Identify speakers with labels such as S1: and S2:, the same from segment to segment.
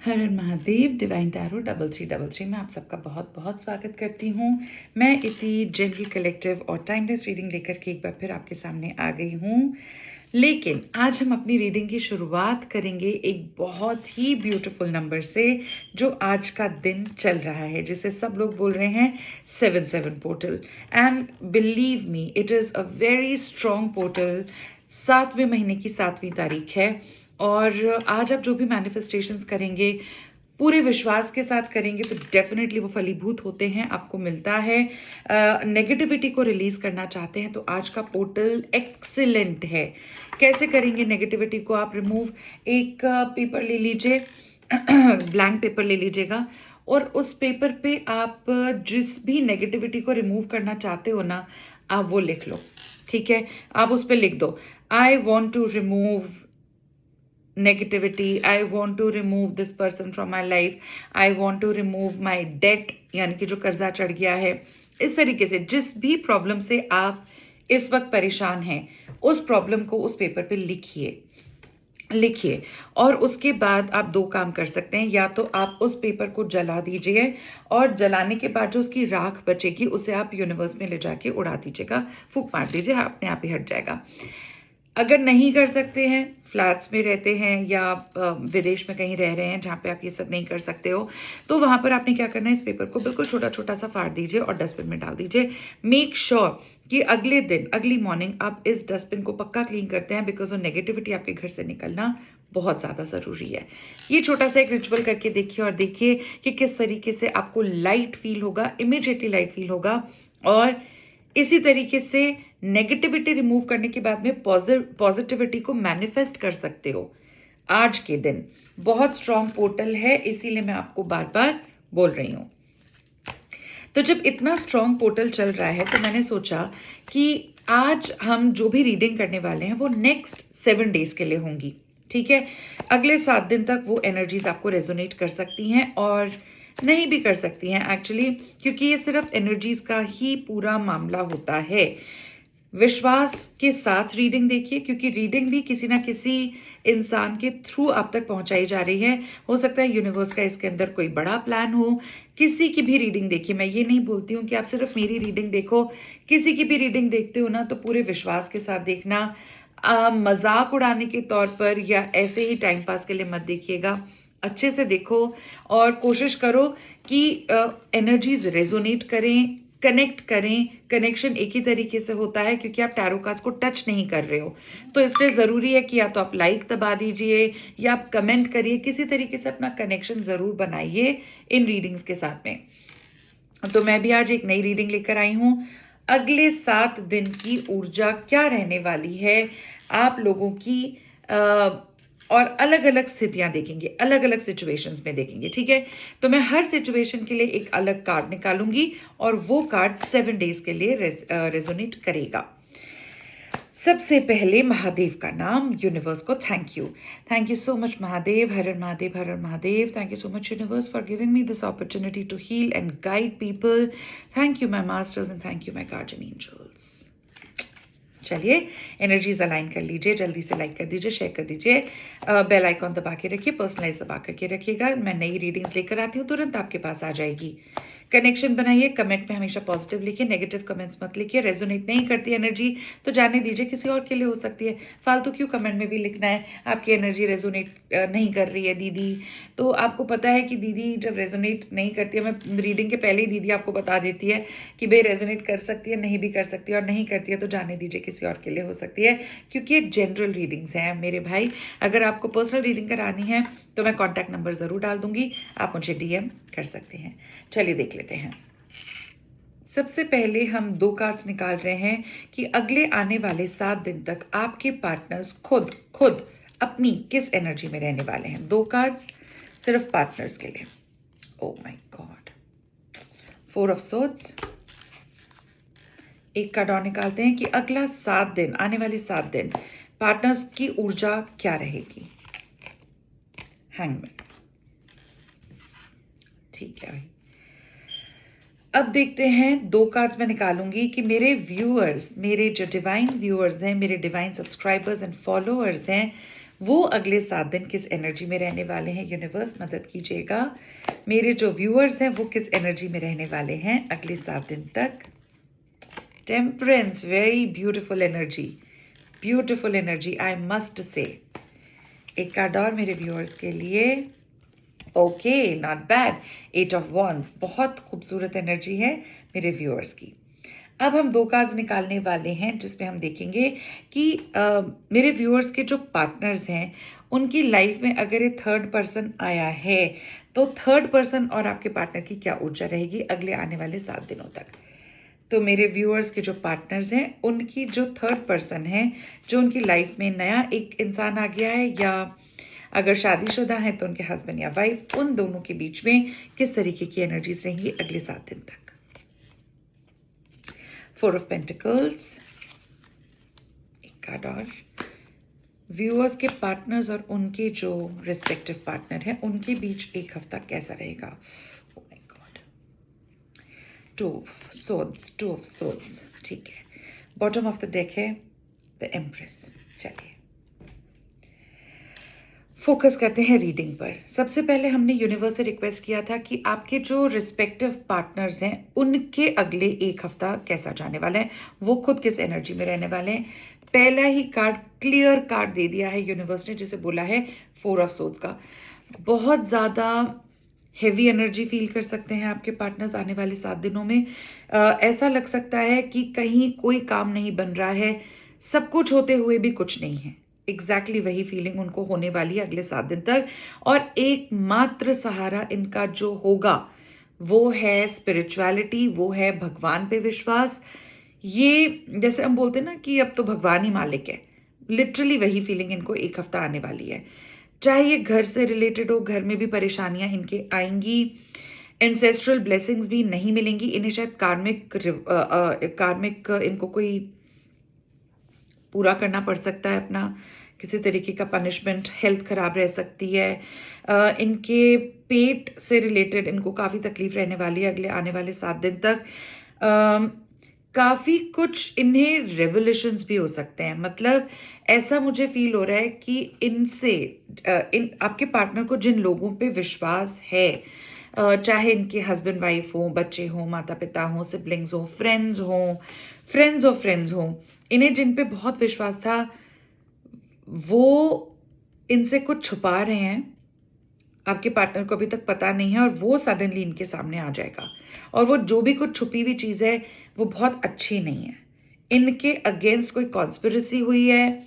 S1: हर हर Mahadev. Divine tarot 3333 में आप सबका बहुत बहुत स्वागत करती हूँ। मैं इति जनरल कलेक्टिव और टाइमलेस रीडिंग लेकर के एक बार फिर आपके सामने आ गई हूँ। लेकिन आज हम अपनी रीडिंग की शुरुआत करेंगे एक बहुत ही ब्यूटीफुल नंबर से जो आज का दिन चल रहा है, जिसे सब लोग बोल रहे हैं 7-7 portal. And believe me, it is a very strong portal. 7वें महीने की 7वीं तारीख है और आज आप जो भी मैनिफेस्टेशंस करेंगे पूरे विश्वास के साथ करेंगे तो डेफिनेटली वो फलीभूत होते हैं, आपको मिलता है। नेगेटिविटी को रिलीज करना चाहते हैं तो आज का पोर्टल एक्सीलेंट है। कैसे करेंगे नेगेटिविटी को आप रिमूव? एक पेपर ले लीजिए, ब्लैंक पेपर ले लीजिएगा और उस पेपर पे आप जिस भी नेगेटिविटी को रिमूव करना चाहते हो ना, आप वो लिख लो। ठीक है, आप उस पर लिख दो, I want to remove negativity, I want to remove this person from my life, I want to remove my debt, यानी कि जो कर्जा चढ़ गया है। इस तरीके से जिस भी प्रॉब्लम से आप इस वक्त परेशान हैं उस प्रॉब्लम को उस पेपर पे लिखिए और उसके बाद आप दो काम कर सकते हैं। या तो आप उस पेपर को जला दीजिए और जलाने के बाद जो उसकी राख बचेगी उसे आप यूनिवर्स में ले जाके उड़ा दीजिएगा, फूंक मार दीजिए, अपने आप ही हट जाएगा। अगर नहीं कर सकते हैं, फ्लैट्स में रहते हैं या विदेश में कहीं रह रहे हैं जहाँ पे आप ये सब नहीं कर सकते हो, तो वहाँ पर आपने क्या करना है, इस पेपर को बिल्कुल छोटा छोटा सा फाड़ दीजिए और डस्टबिन में डाल दीजिए। मेक श्योर कि अगले दिन, अगली मॉर्निंग आप इस डस्टबिन को पक्का क्लीन करते हैं, बिकॉज वो नेगेटिविटी आपके घर से निकलना बहुत ज़्यादा ज़रूरी है। ये छोटा सा एक रिचुअल करके देखिए और देखिए कि किस तरीके से आपको लाइट फील होगा, इमीडिएटली लाइट फील होगा। और इसी तरीके से नेगेटिविटी रिमूव करने के बाद में पॉजिटिविटी को मैनिफेस्ट कर सकते हो। आज के दिन बहुत स्ट्रॉन्ग पोर्टल है, इसीलिए मैं आपको बार बार बोल रही हूँ। तो जब इतना स्ट्रॉन्ग पोर्टल चल रहा है तो मैंने सोचा कि आज हम जो भी रीडिंग करने वाले हैं वो नेक्स्ट 7 डेज के लिए होंगी। ठीक है, अगले 7 दिन तक वो एनर्जीज आपको रेजोनेट कर सकती हैं और नहीं भी कर सकती हैं एक्चुअली, क्योंकि ये सिर्फ एनर्जीज का ही पूरा मामला होता है। विश्वास के साथ रीडिंग देखिए, क्योंकि रीडिंग भी किसी ना किसी इंसान के थ्रू आप तक पहुंचाई जा रही है। हो सकता है यूनिवर्स का इसके अंदर कोई बड़ा प्लान हो। किसी की भी रीडिंग देखिए, मैं ये नहीं बोलती हूँ कि आप सिर्फ मेरी रीडिंग देखो, किसी की भी रीडिंग देखते हो ना तो पूरे विश्वास के साथ देखना। मजाक उड़ाने के तौर पर या ऐसे ही टाइम पास के लिए मत देखिएगा, अच्छे से देखो और कोशिश करो कि एनर्जीज रेजोनेट करें, कनेक्ट करें। कनेक्शन एक ही तरीके से होता है क्योंकि आप टैरो कार्ड्स को टच नहीं कर रहे हो, तो इसलिए ज़रूरी है कि या तो आप लाइक दबा दीजिए या आप कमेंट करिए, किसी तरीके से अपना कनेक्शन ज़रूर बनाइए इन रीडिंग्स के साथ में। तो मैं भी आज एक नई रीडिंग लेकर आई हूँ। अगले 7 दिन की ऊर्जा क्या रहने वाली है आप लोगों की, और अलग अलग स्थितियां देखेंगे, अलग अलग सिचुएशंस में देखेंगे। ठीक है, तो मैं हर सिचुएशन के लिए एक अलग कार्ड निकालूंगी और वो कार्ड 7 डेज के लिए रेजोनेट करेगा। सबसे पहले महादेव का नाम, यूनिवर्स को thank you so much Mahadev. हर हर महादेव, हर हर Mahadev. Thank you so much universe for giving me this opportunity to heal and guide people. Thank you my masters and thank you my guardian angels. चलिए एनर्जीज अलाइन कर लीजिए, जल्दी से like कर दीजिए, शेयर कर दीजिए, बेल आइकॉन दबा के रखिए, पर्सनलाइज दबा करके रखिएगा। मैं नई रीडिंग्स लेकर आती हूँ तुरंत आपके पास आ जाएगी। कनेक्शन बनाइए, कमेंट में हमेशा पॉजिटिव लिखिए, नेगेटिव कमेंट्स मत लिखिए। रेजोनेट नहीं करती एनर्जी तो जाने दीजिए, किसी और के लिए हो सकती है। फालतू क्यों कमेंट में भी लिखना है आपकी एनर्जी रेजोनेट नहीं कर रही है दीदी। तो आपको पता है कि दीदी जब रेजोनेट नहीं करती है, मैं रीडिंग के पहले ही दीदी आपको बता देती है कि भाई रेजोनेट कर सकती है, नहीं भी कर सकती है, और नहीं करती है तो जाने दीजिए, किसी और के लिए हो सकती है, क्योंकि ये जनरल रीडिंग्स हैं मेरे भाई। अगर आपको पर्सनल रीडिंग करानी है तो मैं कॉन्टैक्ट नंबर ज़रूर डाल दूंगी, आप मुझे डीएम कर सकते हैं। चलिए देख लेते हैं। सबसे पहले हम 2 कार्ड्स निकाल रहे हैं कि अगले आने वाले 7 दिन तक आपके पार्टनर्स खुद अपनी किस एनर्जी में रहने वाले हैं। 2 कार्ड्स सिर्फ पार्टनर्स के लिए। Oh my God, 4 of swords. एक कार्ड और निकालते हैं कि अगला 7 दिन, आने वाले 7 दिन पार्टनर्स की ऊर्जा क्या रहेगी। हैंगमैन। ठीक है भाई, अब देखते हैं 2 कार्ड्स मैं निकालूंगी कि मेरे व्यूअर्स, मेरे जो डिवाइन व्यूअर्स हैं, मेरे डिवाइन सब्सक्राइबर्स एंड फॉलोअर्स हैं, वो अगले 7 दिन किस एनर्जी में रहने वाले हैं। यूनिवर्स मदद कीजिएगा, मेरे जो व्यूअर्स हैं वो किस एनर्जी में रहने वाले हैं अगले 7 दिन तक। Temperance, very beautiful energy I must say. एक कार्ड और मेरे व्यूअर्स के लिए। Okay, not bad. 8 of wands, बहुत खूबसूरत एनर्जी है मेरे व्यूअर्स की। अब हम 2 कार्ड्स निकालने वाले हैं जिसमें हम देखेंगे कि मेरे व्यूअर्स के जो पार्टनर्स हैं उनकी लाइफ में अगर ये थर्ड पर्सन आया है तो थर्ड पर्सन और आपके पार्टनर की क्या ऊर्जा रहेगी अगले आने वाले 7 दिनों तक। तो मेरे व्यूअर्स के जो पार्टनर्स हैं उनकी जो थर्ड पर्सन है, जो उनकी लाइफ में नया एक इंसान आ गया है, या अगर शादीशुदा हैं तो उनके हस्बैंड या वाइफ, उन दोनों के बीच में किस तरीके की एनर्जीज रहेंगी अगले 7 दिन तक। 4 ऑफ पेंटिकल्स, एक कार्ड और। व्यूअर्स के पार्टनर्स और उनके जो रिस्पेक्टिव पार्टनर हैं उनके बीच एक हफ्ता कैसा रहेगा। Oh my God, 2 of swords, ठीक है। बॉटम ऑफ द डेक है द एम्प्रेस। चलिए फोकस करते हैं रीडिंग पर। सबसे पहले हमने यूनिवर्स से रिक्वेस्ट किया था कि आपके जो रिस्पेक्टिव पार्टनर्स हैं उनके अगले एक हफ्ता कैसा जाने वाला है, वो खुद किस एनर्जी में रहने वाले हैं। पहला ही कार्ड, क्लियर कार्ड दे दिया है यूनिवर्स ने, जिसे बोला है 4 ऑफ सोर्ड्स का। बहुत ज़्यादा हेवी एनर्जी फील कर सकते हैं आपके पार्टनर्स आने वाले 7 दिनों में। ऐसा लग सकता है कि कहीं कोई काम नहीं बन रहा है, सब कुछ होते हुए भी कुछ नहीं है। एग्जैक्टली वही फीलिंग उनको होने वाली है अगले 7 दिन तक। और एकमात्र सहारा इनका जो होगा वो है स्पिरिचुअलिटी, वो है भगवान पे विश्वास। ये जैसे हम बोलते हैं ना कि अब तो भगवान ही मालिक है, लिटरली वही फीलिंग इनको एक हफ्ता आने वाली है। चाहे ये घर से रिलेटेड हो, घर में भी परेशानियां इनके आएंगी, एंसेस्ट्रल ब्लेसिंग्स भी नहीं मिलेंगी इन्हें, शायद कार्मिक इनको कोई पूरा करना पड़ सकता है अपना, किसी तरीके का पनिशमेंट, हेल्थ खराब रह सकती है, इनके पेट से रिलेटेड इनको काफ़ी तकलीफ रहने वाली है अगले आने वाले 7 दिन तक। काफ़ी कुछ इन्हें रेवोल्यूशंस भी हो सकते हैं। मतलब ऐसा मुझे फील हो रहा है कि इनसे आपके पार्टनर को जिन लोगों पे विश्वास है, चाहे इनके हस्बैंड वाइफ हो, बच्चे हों, माता पिता हों, सिबलिंग्स हों, फ्रेंड्स हों, इन्हें जिन पे बहुत विश्वास था वो इनसे कुछ छुपा रहे हैं, आपके पार्टनर को अभी तक पता नहीं है, और वो सडनली इनके सामने आ जाएगा। और वो जो भी कुछ छुपी हुई चीज़ है वो बहुत अच्छी नहीं है, इनके अगेंस्ट कोई कॉन्स्पिरेसी हुई है।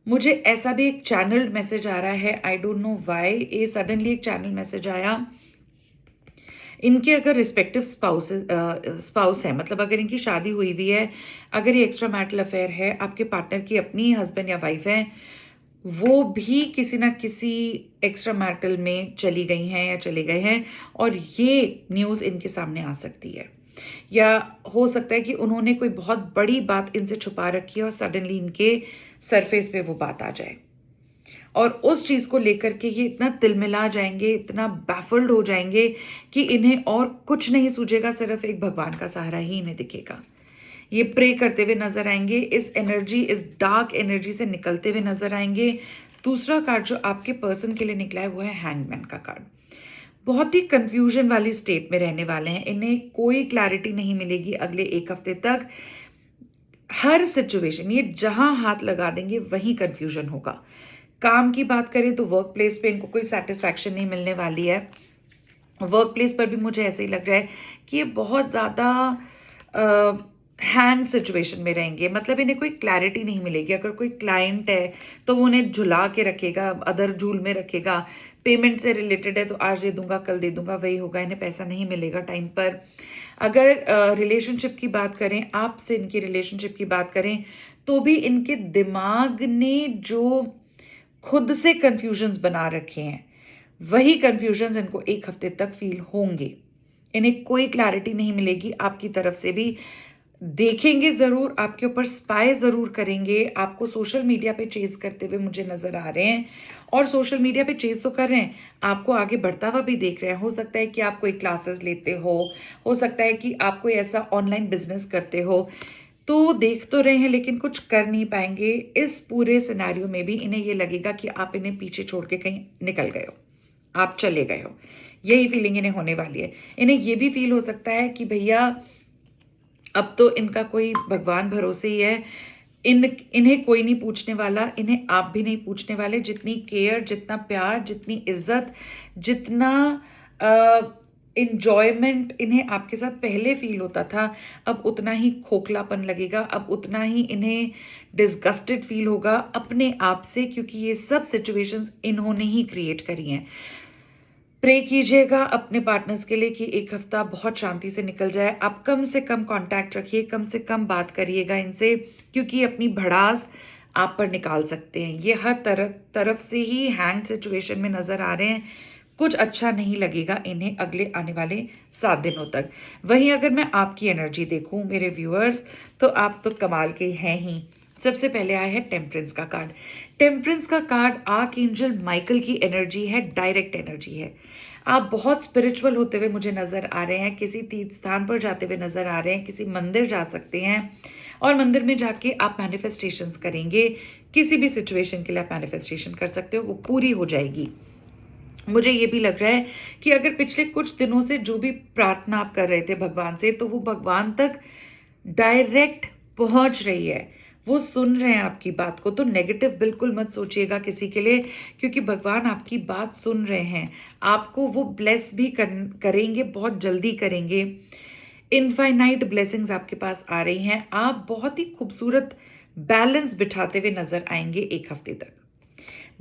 S1: मुझे ऐसा भी एक चैनल मैसेज आ रहा है, आई डोंट नो व्हाई, ये सडनली एक चैनल मैसेज आया। इनके अगर रिस्पेक्टिव स्पाउस है, मतलब अगर इनकी शादी हुई हुई है, अगर ये एक्स्ट्रा मैरिटल अफेयर है, आपके पार्टनर की अपनी हस्बैंड या वाइफ है, वो भी किसी ना किसी एक्स्ट्रा मैरिटल में चली गई हैं या चले गए हैं, और ये न्यूज़ इनके सामने आ सकती है। या हो सकता है कि उन्होंने कोई बहुत बड़ी बात इनसे छुपा रखी है और सडनली इनके सरफेस पे वो बात आ जाए, और उस चीज़ को लेकर के ये इतना तिलमिला जाएंगे, इतना बैफल्ड हो जाएंगे कि इन्हें और कुछ नहीं सूझेगा, सिर्फ एक भगवान का सहारा ही इन्हें दिखेगा। ये प्रे करते हुए नजर आएंगे, इस डार्क एनर्जी से निकलते हुए नजर आएंगे। दूसरा कार्ड जो आपके पर्सन के लिए निकला है वो है हैंगमैन का कार्ड। बहुत ही कंफ्यूजन वाली स्टेट में रहने वाले हैं, इन्हें कोई क्लैरिटी नहीं मिलेगी अगले एक हफ्ते तक। हर सिचुएशन, ये जहां हाथ लगा देंगे वहीं कंफ्यूजन होगा। काम की बात करें तो वर्क प्लेस पे इनको कोई सेटिस्फैक्शन नहीं मिलने वाली है। वर्क प्लेस पर भी मुझे ऐसे ही लग रहा है कि ये बहुत ज़्यादा हैंड सिचुएशन में रहेंगे, मतलब इन्हें कोई क्लैरिटी नहीं मिलेगी। अगर कोई क्लाइंट है तो वो उन्हें झुला के रखेगा, अदर झूल में रखेगा। पेमेंट से रिलेटेड है तो आज दे दूंगा कल दे दूंगा, वही होगा, इन्हें पैसा नहीं मिलेगा टाइम पर। अगर रिलेशनशिप की बात करें, आपसे इनकी रिलेशनशिप की बात करें, तो भी इनके दिमाग ने जो खुद से कंफ्यूजन्स बना रखे हैं, वही कंफ्यूजन्स इनको एक हफ्ते तक फील होंगे। इन्हें कोई क्लैरिटी नहीं मिलेगी आपकी तरफ से भी। देखेंगे ज़रूर, आपके ऊपर स्पाई ज़रूर करेंगे, आपको सोशल मीडिया पे चेज करते हुए मुझे नज़र आ रहे हैं, और सोशल मीडिया पे चेज तो कर रहे हैं, आपको आगे बढ़ता हुआ भी देख रहे हैं। हो सकता है कि आप कोई क्लासेस लेते हो सकता है कि आप कोई ऐसा ऑनलाइन बिजनेस करते हो। तो देख तो रहे हैं लेकिन कुछ कर नहीं पाएंगे। इस पूरे सिनेरियो में भी इन्हें ये लगेगा कि आप इन्हें पीछे छोड़ के कहीं निकल गए हो, आप चले गए हो। यही फीलिंग इन्हें होने वाली है। इन्हें ये भी फील हो सकता है कि भैया अब तो इनका कोई भगवान भरोसे ही है, इन्हें कोई नहीं पूछने वाला, इन्हें आप भी नहीं पूछने वाले। जितनी केयर, जितना प्यार, जितनी इज्जत, जितना इंजॉयमेंट इन्हें आपके साथ पहले फील होता था, अब उतना ही खोखलापन लगेगा, अब उतना ही इन्हें डिस्गस्टेड फील होगा अपने आप से, क्योंकि ये सब सिचुएशंस इन्होंने ही क्रिएट करी हैं। प्रे कीजिएगा अपने पार्टनर्स के लिए कि एक हफ्ता बहुत शांति से निकल जाए। आप कम से कम कांटेक्ट रखिए, कम से कम बात करिएगा इनसे, क्योंकि अपनी भड़ास आप पर निकाल सकते हैं। ये हर तरफ से ही हैंग सिचुएशन में नजर आ रहे हैं। कुछ अच्छा नहीं लगेगा इन्हें अगले आने वाले 7 दिनों तक। वहीं अगर मैं आपकी एनर्जी देखूं मेरे व्यूअर्स, तो आप तो कमाल के हैं ही। सबसे पहले आया है टेम्परेंस का कार्ड। टेम्परेंस का कार्ड आर्कएंजल माइकल की एनर्जी है, डायरेक्ट एनर्जी है। आप बहुत स्पिरिचुअल होते हुए मुझे नजर आ रहे हैं, किसी तीर्थ स्थान पर जाते हुए नजर आ रहे हैं, किसी मंदिर जा सकते हैं और मंदिर में जाके आप मैनिफेस्टेशंस करेंगे। किसी भी सिचुएशन के लिए आप मैनिफेस्टेशन कर सकते हो, वो पूरी हो जाएगी। मुझे ये भी लग रहा है कि अगर पिछले कुछ दिनों से जो भी प्रार्थना आप कर रहे थे भगवान से, तो वो भगवान तक डायरेक्ट पहुंच रही है, वो सुन रहे हैं आपकी बात को। तो नेगेटिव बिल्कुल मत सोचिएगा किसी के लिए, क्योंकि भगवान आपकी बात सुन रहे हैं। आपको वो ब्लेस भी करेंगे, बहुत जल्दी करेंगे। इनफाइनाइट ब्लेसिंग्स आपके पास आ रही हैं। आप बहुत ही खूबसूरत बैलेंस बिठाते हुए नजर आएंगे एक हफ्ते तक।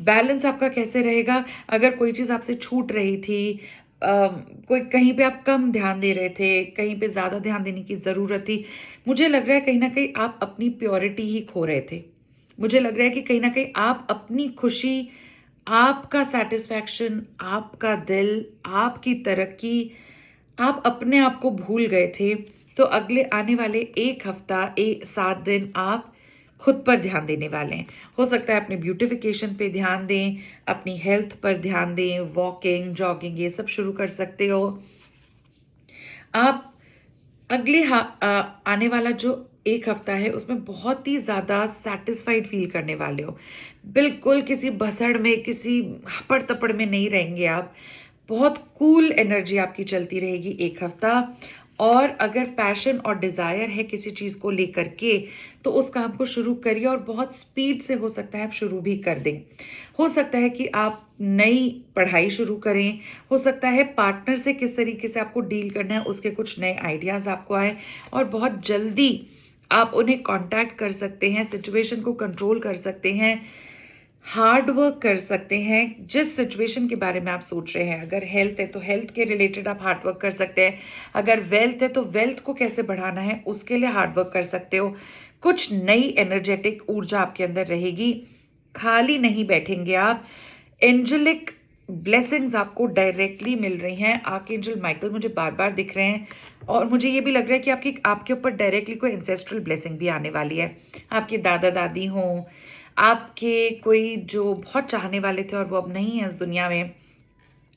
S1: बैलेंस आपका कैसे रहेगा? अगर कोई चीज़ आपसे छूट रही थी, कोई कहीं पे आप कम ध्यान दे रहे थे, कहीं पे ज़्यादा ध्यान देने की ज़रूरत थी, मुझे लग रहा है कहीं ना कहीं आप अपनी प्योरिटी ही खो रहे थे। मुझे लग रहा है कि कहीं ना कहीं आप अपनी खुशी, आपका सेटिस्फैक्शन, आपका दिल, आपकी तरक्की, आप अपने आप को भूल गए थे। तो अगले आने वाले एक हफ्ता, 7 दिन आप खुद पर ध्यान देने वाले हैं। हो सकता है अपने ब्यूटिफिकेशन पे ध्यान दें, अपनी हेल्थ पर ध्यान दें, वॉकिंग, जॉगिंग ये सब शुरू कर सकते हो। आप अगले आने वाला जो एक हफ्ता है उसमें बहुत ही ज़्यादा सेटिस्फाइड फील करने वाले हो। बिल्कुल किसी भसड़ में, किसी हपड़ तपड़ में नहीं रहेंगे आप। बहुत कूल एनर्जी आपकी चलती रहेगी एक हफ्ता। और अगर पैशन और डिज़ायर है किसी चीज़ को लेकर के, तो उस काम को शुरू करिए और बहुत स्पीड से हो सकता है आप शुरू भी कर दें। हो सकता है कि आप नई पढ़ाई शुरू करें, हो सकता है पार्टनर से किस तरीके से आपको डील करना है उसके कुछ नए आइडियाज़ आपको आए और बहुत जल्दी आप उन्हें कांटेक्ट कर सकते हैं, सिचुएशन को कंट्रोल कर सकते हैं, हार्ड वर्क कर सकते हैं। जिस सिचुएशन के बारे में आप सोच रहे हैं, अगर हेल्थ है तो हेल्थ के रिलेटेड आप हार्ड वर्क कर सकते हैं, अगर वेल्थ है तो वेल्थ को कैसे बढ़ाना है उसके लिए हार्ड वर्क कर सकते हो। कुछ नई एनर्जेटिक ऊर्जा आपके अंदर रहेगी, खाली नहीं बैठेंगे आप। एंजेलिक ब्लेसिंग्स आपको डायरेक्टली मिल रही हैं। आर्कएंजल माइकल मुझे बार बार दिख रहे हैं और मुझे ये भी लग रहा है कि आपके ऊपर डायरेक्टली कोई एंसेस्ट्रल ब्लेसिंग भी आने वाली है। आपके दादा दादी हों, आपके कोई जो बहुत चाहने वाले थे और वो अब नहीं है इस दुनिया में,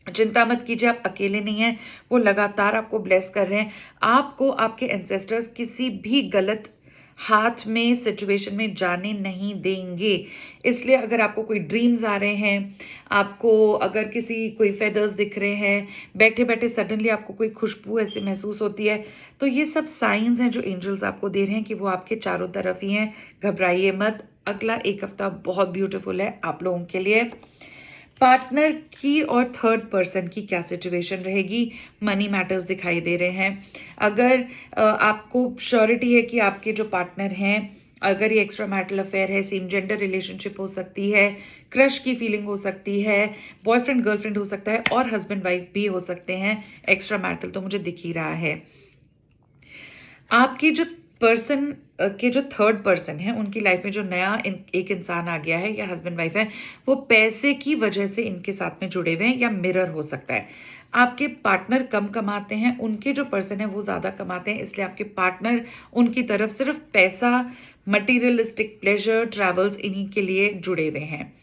S1: चिंता मत कीजिए, आप अकेले नहीं हैं। वो लगातार आपको ब्लेस कर रहे हैं। आपको आपके एंसेस्टर्स किसी भी गलत हाथ में, सिचुएशन में जाने नहीं देंगे। इसलिए अगर आपको कोई ड्रीम्स आ रहे हैं, आपको अगर कोई फेदर्स दिख रहे हैं, बैठे बैठे सडनली आपको कोई खुशबू ऐसे महसूस होती है, तो ये सब साइंस हैं जो एंजल्स आपको दे रहे हैं कि वो आपके चारों तरफ ही हैं। घबराइए मत। अगला एक हफ्ता बहुत ब्यूटीफुल है आप लोगों के लिए। पार्टनर की और थर्ड पर्सन की क्या सिचुएशन रहेगी? मनी मैटर्स दिखाई दे रहे हैं। अगर आपको श्योरिटी है कि आपके जो पार्टनर हैं, अगर ये एक्स्ट्रा मैरिटल अफेयर है, सेम जेंडर रिलेशनशिप हो सकती है, क्रश की फीलिंग हो सकती है, बॉयफ्रेंड गर्लफ्रेंड हो सकता है और हस्बैंड वाइफ भी हो सकते हैं। एक्स्ट्रा मैरिटल तो मुझे दिख ही रहा है। आपके जो पर्सन के जो थर्ड पर्सन है उनकी लाइफ में जो नया एक इंसान आ गया है या हस्बैंड वाइफ है, वो पैसे की वजह से इनके साथ में जुड़े हुए हैं या मिरर हो सकता है। आपके पार्टनर कम कमाते हैं, उनके जो पर्सन है वो ज्यादा कमाते हैं, इसलिए आपके पार्टनर उनकी तरफ सिर्फ पैसा, मटीरियलिस्टिक प्लेजर, ट्रैवल्स इन्हीं के लिए जुड़े हुए हैं।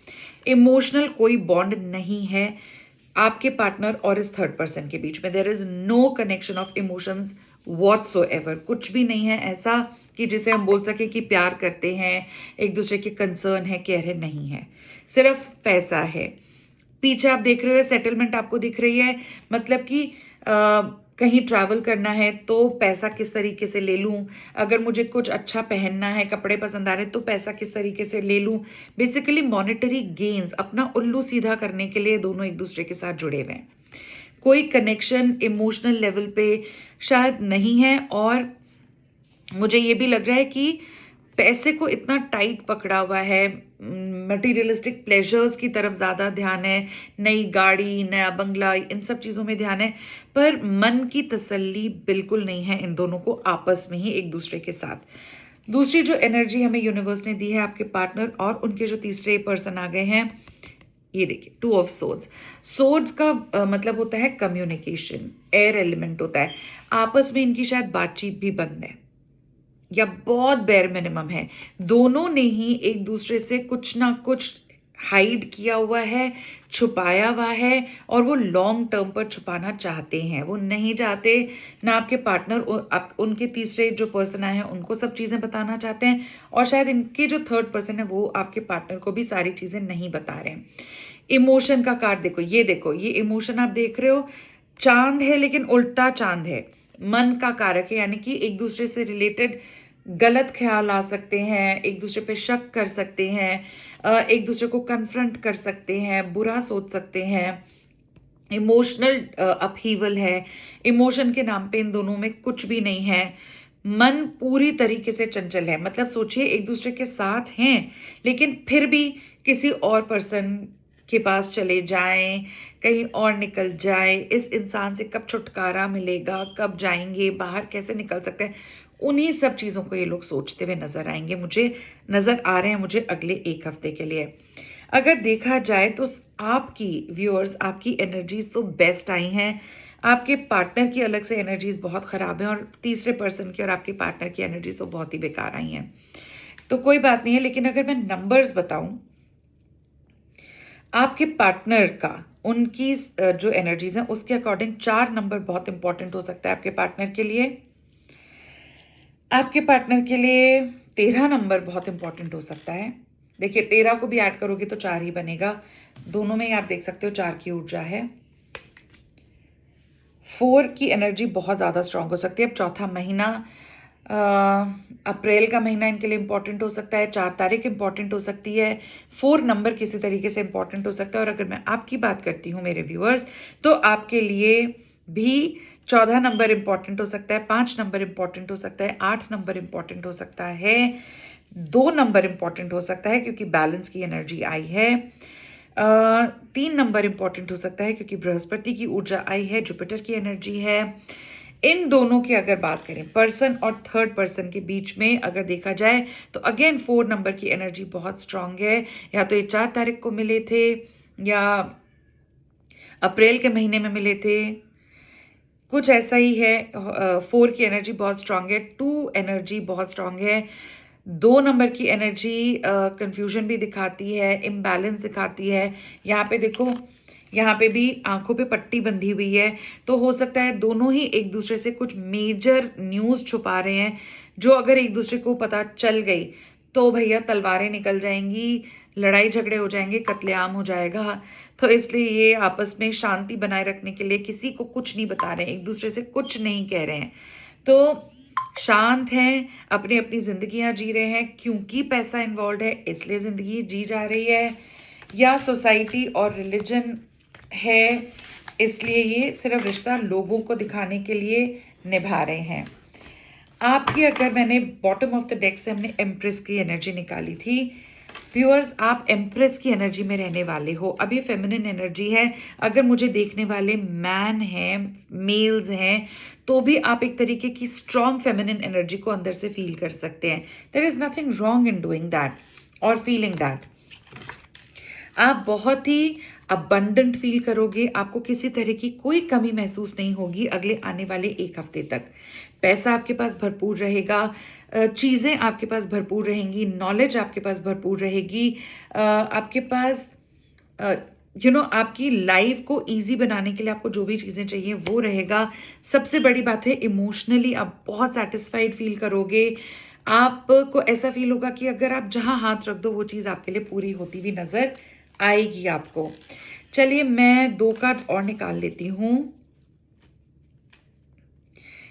S1: इमोशनल कोई बॉन्ड नहीं है आपके पार्टनर और इस थर्ड पर्सन के बीच में। There is no connection of emotions whatsoever. कुछ भी नहीं है ऐसा कि जिसे हम बोल सके कि प्यार करते हैं, एक दूसरे के कंसर्न है, केयर है, नहीं है। सिर्फ पैसा है। पीछे आप देख रहे हो सेटलमेंट आपको दिख रही है, मतलब कि कहीं ट्रैवल करना है तो पैसा किस तरीके से ले लूं, अगर मुझे कुछ अच्छा पहनना है, कपड़े पसंद आ रहे हैं तो पैसा किस तरीके से ले लूं। बेसिकली मॉनेटरी गेन्स, अपना उल्लू सीधा करने के लिए दोनों एक दूसरे के साथ जुड़े हुए हैं। कोई कनेक्शन इमोशनल लेवल पे शायद नहीं है, और मुझे ये भी लग रहा है कि पैसे को इतना टाइट पकड़ा हुआ है, मटेरियलिस्टिक प्लेजर्स की तरफ ज़्यादा ध्यान है, नई गाड़ी, नया बंगला, इन सब चीज़ों में ध्यान है, पर मन की तसल्ली बिल्कुल नहीं है इन दोनों को आपस में ही एक दूसरे के साथ। दूसरी जो एनर्जी हमें यूनिवर्स ने दी है, आपके पार्टनर और उनके जो तीसरे पर्सन आ गए हैं, ये देखिए 2 ऑफ सोर्ड्स। सोर्ड्स का मतलब होता है कम्युनिकेशन, एयर एलिमेंट होता है। आपस में इनकी शायद बातचीत भी बंद है या बहुत बेयर मिनिमम है। दोनों ने ही एक दूसरे से कुछ ना कुछ हाइड किया हुआ है, छुपाया हुआ है, और वो लॉन्ग टर्म पर छुपाना चाहते हैं। वो नहीं चाहते ना आपके पार्टनर आप उनके तीसरे जो पर्सन आए हैं उनको सब चीज़ें बताना चाहते हैं, और शायद इनके जो थर्ड पर्सन है वो आपके पार्टनर को भी सारी चीज़ें नहीं बता रहे हैं। इमोशन का कार्ड देखो, ये इमोशन आप देख रहे हो, चांद है लेकिन उल्टा चांद है, मन का कारक है, यानी कि एक दूसरे से रिलेटेड गलत ख्याल आ सकते हैं, एक दूसरे पे शक कर सकते हैं, एक दूसरे को कन्फ्रंट कर सकते हैं, बुरा सोच सकते हैं, इमोशनल अपहीवल है। इमोशन के नाम पे इन दोनों में कुछ भी नहीं है। मन पूरी तरीके से चंचल है, मतलब सोचिए एक दूसरे के साथ हैं लेकिन फिर भी किसी और पर्सन के पास चले जाएं, कहीं और निकल जाए, इस इंसान से कब छुटकारा मिलेगा, कब जाएंगे बाहर, कैसे निकल सकते हैं, उन्हीं सब चीज़ों को ये लोग सोचते हुए नजर आएंगे, मुझे नजर आ रहे हैं मुझे अगले 1 हफ्ते के लिए। अगर देखा जाए तो आपकी व्यूअर्स, आपकी एनर्जीज तो बेस्ट आई हैं। आपके पार्टनर की अलग से एनर्जीज बहुत खराब है, और तीसरे पर्सन की और आपके पार्टनर की एनर्जीज तो बहुत ही बेकार आई हैं। तो कोई बात नहीं है, लेकिन अगर मैं नंबर्स बताऊं आपके पार्टनर का, उनकी जो एनर्जीज हैं उसके अकॉर्डिंग 4 नंबर बहुत इंपॉर्टेंट हो सकता है आपके पार्टनर के लिए। आपके पार्टनर के लिए 13 नंबर बहुत इंपॉर्टेंट हो सकता है। देखिए 13 को भी ऐड करोगे तो 4 ही बनेगा, दोनों में ही आप देख सकते हो 4 की ऊर्जा है। 4 की एनर्जी बहुत ज़्यादा स्ट्रांग हो सकती है। अब चौथा महीना, अप्रैल का महीना इनके लिए इंपॉर्टेंट हो सकता है, 4 तारीख इंपॉर्टेंट हो सकती है, 4 नंबर किसी तरीके से इंपॉर्टेंट हो सकता है। और अगर मैं आपकी बात करती हूँ मेरे व्यूअर्स, तो आपके लिए भी 14 नंबर इंपॉर्टेंट हो सकता है, 5 नंबर इंपॉर्टेंट हो सकता है, 8 नंबर इंपॉर्टेंट हो सकता है, 2 नंबर इंपॉर्टेंट हो सकता है क्योंकि बैलेंस की एनर्जी आई है, 3 नंबर इंपॉर्टेंट हो सकता है क्योंकि बृहस्पति की ऊर्जा आई है, जुपिटर की एनर्जी है। इन दोनों की अगर बात करें पर्सन और थर्ड पर्सन के बीच में अगर देखा जाए तो अगेन 4 नंबर की एनर्जी बहुत स्ट्रांग है। या तो ये 4 तारीख को मिले थे या अप्रैल के महीने में मिले थे, कुछ ऐसा ही है। 4 की एनर्जी बहुत स्ट्रांग है, 2 एनर्जी बहुत स्ट्रांग है, 2 नंबर की एनर्जी कंफ्यूजन भी दिखाती है, इम्बैलेंस दिखाती है। यहाँ पे देखो, यहाँ पे भी आंखों पे पट्टी बंधी हुई है, तो हो सकता है दोनों ही एक दूसरे से कुछ मेजर न्यूज़ छुपा रहे हैं, जो अगर एक दूसरे को पता चल गई तो भैया तलवारें निकल जाएंगी, लड़ाई झगड़े हो जाएंगे, कत्लेआम हो जाएगा। तो इसलिए ये आपस में शांति बनाए रखने के लिए किसी को कुछ नहीं बता रहे हैं, एक दूसरे से कुछ नहीं कह रहे हैं, तो शांत हैं, अपनी अपनी जिंदगियां जी रहे हैं। क्योंकि पैसा इन्वॉल्व है इसलिए जिंदगी जी जा रही है, या सोसाइटी और रिलीजन है इसलिए ये सिर्फ रिश्ता लोगों को दिखाने के लिए निभा रहे हैं। आपकी, अगर मैंने बॉटम ऑफ द डेक से हमने एम्प्रेस की एनर्जी निकाली थी, व्यूअर्स आप एम्प्रेस की एनर्जी में रहने वाले हो। अब ये फेमिनिन एनर्जी है, अगर मुझे देखने वाले मैन हैं, मेल्स हैं, तो भी आप एक तरीके की स्ट्रॉन्ग फेमिनिन एनर्जी को अंदर से फील कर सकते हैं। There is nothing wrong in doing that और फीलिंग दैट। आप बहुत ही अबंडेंट फील करोगे, आपको किसी तरह की कोई कमी महसूस नहीं होगी अगले आने वाले 1 हफ्ते तक। पैसा आपके पास भरपूर रहेगा, चीज़ें आपके पास भरपूर रहेंगी, नॉलेज आपके पास भरपूर रहेगी, आपके पास आपकी लाइफ को ईज़ी बनाने के लिए आपको जो भी चीज़ें चाहिए वो रहेगा। सबसे बड़ी बात है इमोशनली आप बहुत सैटिस्फाइड फ़ील करोगे। आपको ऐसा फ़ील होगा कि अगर आप जहाँ हाथ रख दो वो चीज़ आपके लिए पूरी होती हुई नज़र आएगी आपको। चलिए मैं 2 कार्ड्स और निकाल लेती हूँ।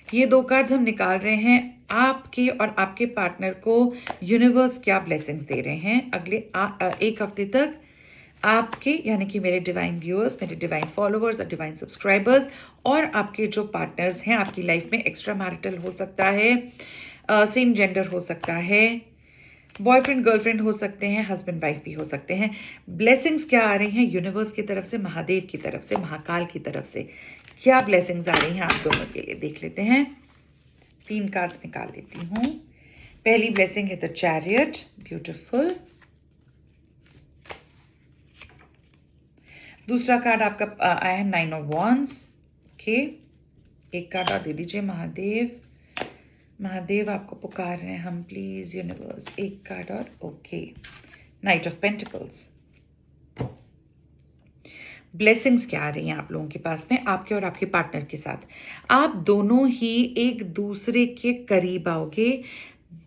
S1: ये 2 कार्ड्स हम निकाल रहे हैं आपके और आपके पार्टनर को यूनिवर्स क्या ब्लेसिंग्स दे रहे हैं अगले 1 हफ्ते तक आपके, यानी कि मेरे डिवाइन व्यूअर्स, मेरे डिवाइन फॉलोअर्स और डिवाइन सब्सक्राइबर्स और आपके जो पार्टनर्स हैं आपकी लाइफ में। एक्स्ट्रा मैरिटल हो सकता है, सेम जेंडर हो सकता है, बॉयफ्रेंड गर्लफ्रेंड हो सकते हैं, हस्बैंड वाइफ भी हो सकते हैं। ब्लेसिंग्स क्या आ रही हैं यूनिवर्स की तरफ से, महादेव की तरफ से, महाकाल की तरफ से? क्या ब्लेसिंग्स आ रही हैं आप दोनों के लिए, देख लेते हैं। 3 कार्ड्स निकाल लेती हूँ। पहली ब्लेसिंग है द चैरियट, ब्यूटीफुल। दूसरा कार्ड आपका आया है 9 ऑफ वॉन्ड्स। ओके, एक कार्ड और दे दीजिए महादेव। महादेव आपको पुकार रहे हैं हम, प्लीज यूनिवर्स, एक कार्ड और। Okay, night of pentacles. Blessings क्या आ रही हैं आप लोगों के पास में, आपके और आपके पार्टनर के साथ? आप दोनों ही एक दूसरे के करीब आओगे,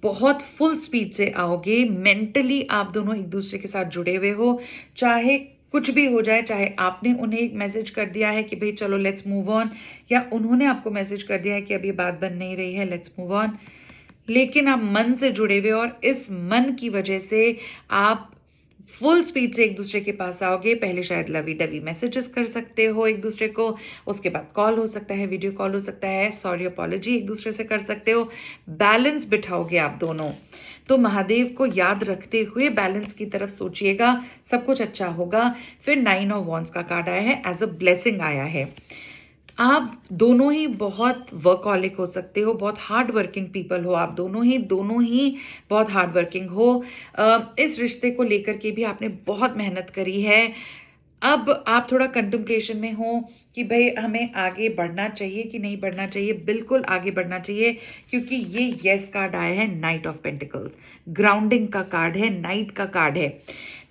S1: बहुत फुल स्पीड से आओगे। मेंटली आप दोनों एक दूसरे के साथ जुड़े हुए हो, चाहे कुछ भी हो जाए, चाहे आपने उन्हें एक मैसेज कर दिया है कि भाई चलो लेट्स मूव ऑन, या उन्होंने आपको मैसेज कर दिया है कि अब ये बात बन नहीं रही है, लेट्स मूव ऑन, लेकिन आप मन से जुड़े हुए और इस मन की वजह से आप फुल स्पीड से एक दूसरे के पास आओगे। पहले शायद लवी डवी मैसेजेस कर सकते हो एक दूसरे को, उसके बाद कॉल हो सकता है, वीडियो कॉल हो सकता है, सॉरी अपॉलॉजी एक दूसरे से कर सकते हो। बैलेंस बिठाओगे आप दोनों, तो महादेव को याद रखते हुए बैलेंस की तरफ सोचिएगा, सब कुछ अच्छा होगा। फिर 9 ऑफ वॉन्ड्स का कार्ड आया है, एज अ ब्लेसिंग आया है। आप दोनों ही बहुत वर्कहॉलिक हो सकते हो, बहुत हार्ड वर्किंग पीपल हो, आप दोनों ही बहुत हार्ड वर्किंग हो। इस रिश्ते को लेकर के भी आपने बहुत मेहनत करी है। अब आप थोड़ा कंटेम्पलेशन में हो कि भाई हमें आगे बढ़ना चाहिए कि नहीं बढ़ना चाहिए। बिल्कुल आगे बढ़ना चाहिए, क्योंकि ये येस कार्ड आया है, नाइट ऑफ पेंटिकल्स, ग्राउंडिंग का कार्ड है, नाइट का कार्ड है।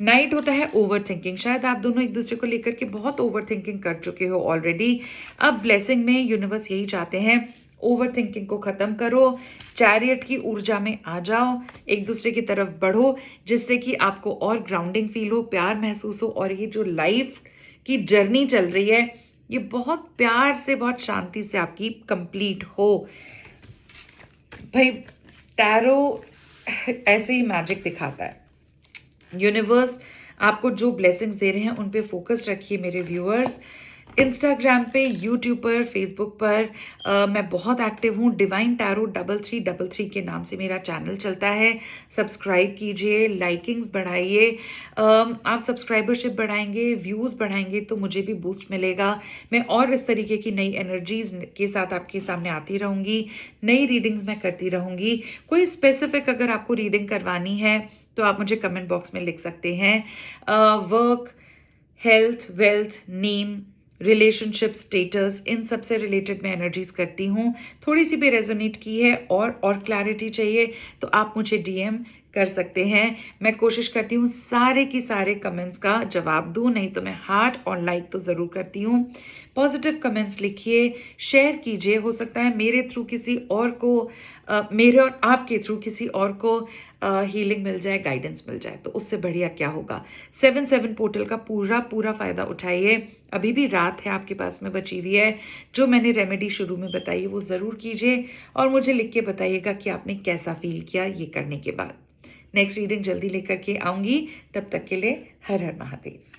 S1: नाइट होता है ओवर थिंकिंग, शायद आप दोनों एक दूसरे को लेकर के बहुत ओवर थिंकिंग कर चुके हो ऑलरेडी। अब ब्लेसिंग में यूनिवर्स यही चाहते हैं, ओवर थिंकिंग को खत्म करो, चैरियट की ऊर्जा में आ जाओ, एक दूसरे की तरफ बढ़ो, जिससे कि आपको और ग्राउंडिंग फील हो, प्यार महसूस हो, और ये जो लाइफ की जर्नी चल रही है ये बहुत प्यार से, बहुत शांति से आपकी कंप्लीट हो। भाई टैरो ऐसे ही मैजिक दिखाता है। यूनिवर्स आपको जो ब्लेसिंग्स दे रहे हैं उन पे फोकस रखिए मेरे व्यूअर्स। इंस्टाग्राम पे, यूट्यूब पर, फेसबुक पर मैं बहुत एक्टिव हूँ। डिवाइन टैरो 3333 के नाम से मेरा चैनल चलता है। सब्सक्राइब कीजिए, लाइकिंग्स बढ़ाइए। आप सब्सक्राइबरशिप बढ़ाएंगे, व्यूज़ बढ़ाएंगे तो मुझे भी बूस्ट मिलेगा। मैं और इस तरीके की नई एनर्जीज के साथ आपके सामने आती रहूँगी, नई रीडिंग्स मैं करती रहूँगी। कोई स्पेसिफिक अगर आपको रीडिंग करवानी है तो आप मुझे कमेंट बॉक्स में लिख सकते हैं। Work, health, wealth, name, relationship status, इन सब से रिलेटेड मैं एनर्जीज करती हूँ। थोड़ी सी भी रेजोनेट की है और क्लैरिटी चाहिए तो आप मुझे डीएम कर सकते हैं। मैं कोशिश करती हूँ सारे की सारे कमेंट्स का जवाब दूँ, नहीं तो मैं हार्ट और लाइक तो ज़रूर करती हूँ। पॉजिटिव कमेंट्स लिखिए, शेयर कीजिए। हो सकता है मेरे थ्रू किसी और को मेरे और आपके थ्रू किसी और को हीलिंग मिल जाए, गाइडेंस मिल जाए, तो उससे बढ़िया क्या होगा। 7/7 पोर्टल का पूरा फ़ायदा उठाइए। अभी भी रात है आपके पास में बची हुई है। जो मैंने रेमेडी शुरू में बताई वो ज़रूर कीजिए और मुझे लिख के बताइएगा कि आपने कैसा फील किया ये करने के बाद। नेक्स्ट रीडिंग जल्दी लेकर के आऊँगी, तब तक के लिए हर हर महादेव।